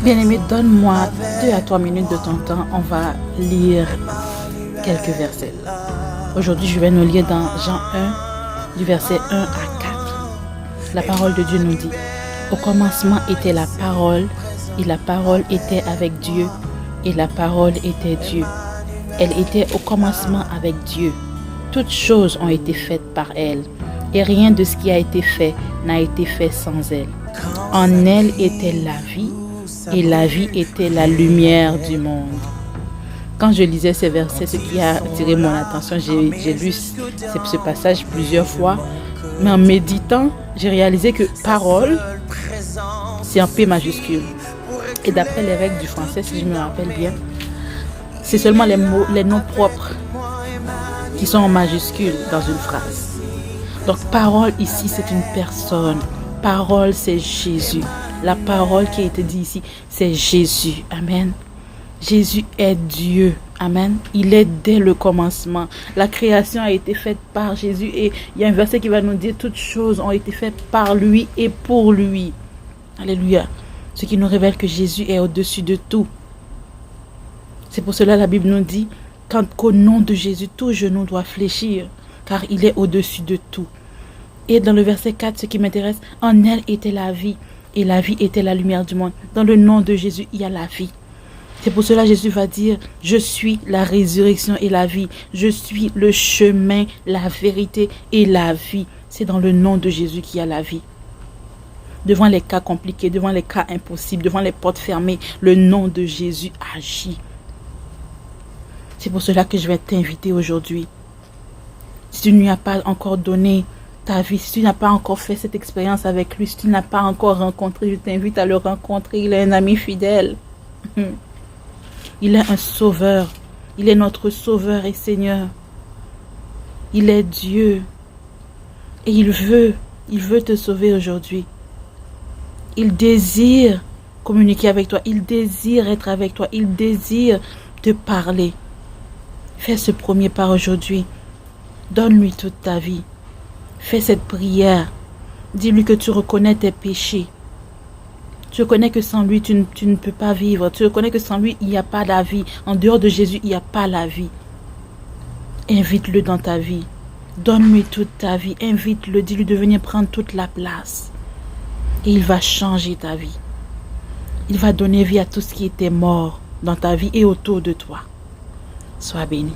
Bien-aimé, donne-moi 2 à 3 minutes de ton temps. On va lire quelques versets. Aujourd'hui, je vais nous lire dans Jean 1, du verset 1 à 4. La parole de Dieu nous dit: au commencement était la parole, et la parole était avec Dieu, et la parole était Dieu. Elle était au commencement avec Dieu. Toutes choses ont été faites par elle, et rien de ce qui a été fait n'a été fait sans elle. En elle était la vie, et la vie était la lumière du monde. Quand je lisais ces versets, ce qui a attiré mon attention, j'ai lu ce passage plusieurs fois, mais en méditant, j'ai réalisé que parole, c'est en P majuscule. Et d'après les règles du français, si je me rappelle bien, c'est seulement les mots, les noms propres qui sont en majuscule dans une phrase. Donc parole ici, c'est une personne. Parole, c'est Jésus. La parole qui a été dit ici, c'est Jésus. Amen. Jésus est Dieu. Amen. Il est dès le commencement. La création a été faite par Jésus. Et il y a un verset qui va nous dire: toutes choses ont été faites par lui et pour lui. Alléluia. Ce qui nous révèle que Jésus est au-dessus de tout. C'est pour cela que la Bible nous dit qu'au nom de Jésus, tout genou doit fléchir, car il est au-dessus de tout. Et dans le verset 4, ce qui m'intéresse: en elle était la vie, et la vie était la lumière du monde. Dans le nom de Jésus, il y a la vie. C'est pour cela que Jésus va dire: je suis la résurrection et la vie. Je suis le chemin, la vérité et la vie. C'est dans le nom de Jésus qu'il y a la vie. Devant les cas compliqués, devant les cas impossibles, devant les portes fermées, le nom de Jésus agit. C'est pour cela que je vais t'inviter aujourd'hui. Si tu ne lui as pas encore donné ta vie, si tu n'as pas encore fait cette expérience avec lui, si tu n'as pas encore rencontré, je t'invite à le rencontrer. Il est un ami fidèle. Il est un sauveur. Il est notre sauveur et Seigneur. Il est Dieu. Et il veut te sauver aujourd'hui. Il désire communiquer avec toi. Il désire être avec toi. Il désire te parler. Fais ce premier pas aujourd'hui. Donne-lui toute ta vie. Fais cette prière. Dis-lui que tu reconnais tes péchés. Tu reconnais que sans lui, tu ne peux pas vivre. Tu reconnais que sans lui, il n'y a pas la vie. En dehors de Jésus, il n'y a pas la vie. Invite-le dans ta vie. Donne-lui toute ta vie. Invite-le. Dis-lui de venir prendre toute la place. Et il va changer ta vie. Il va donner vie à tout ce qui était mort dans ta vie et autour de toi. Sois béni.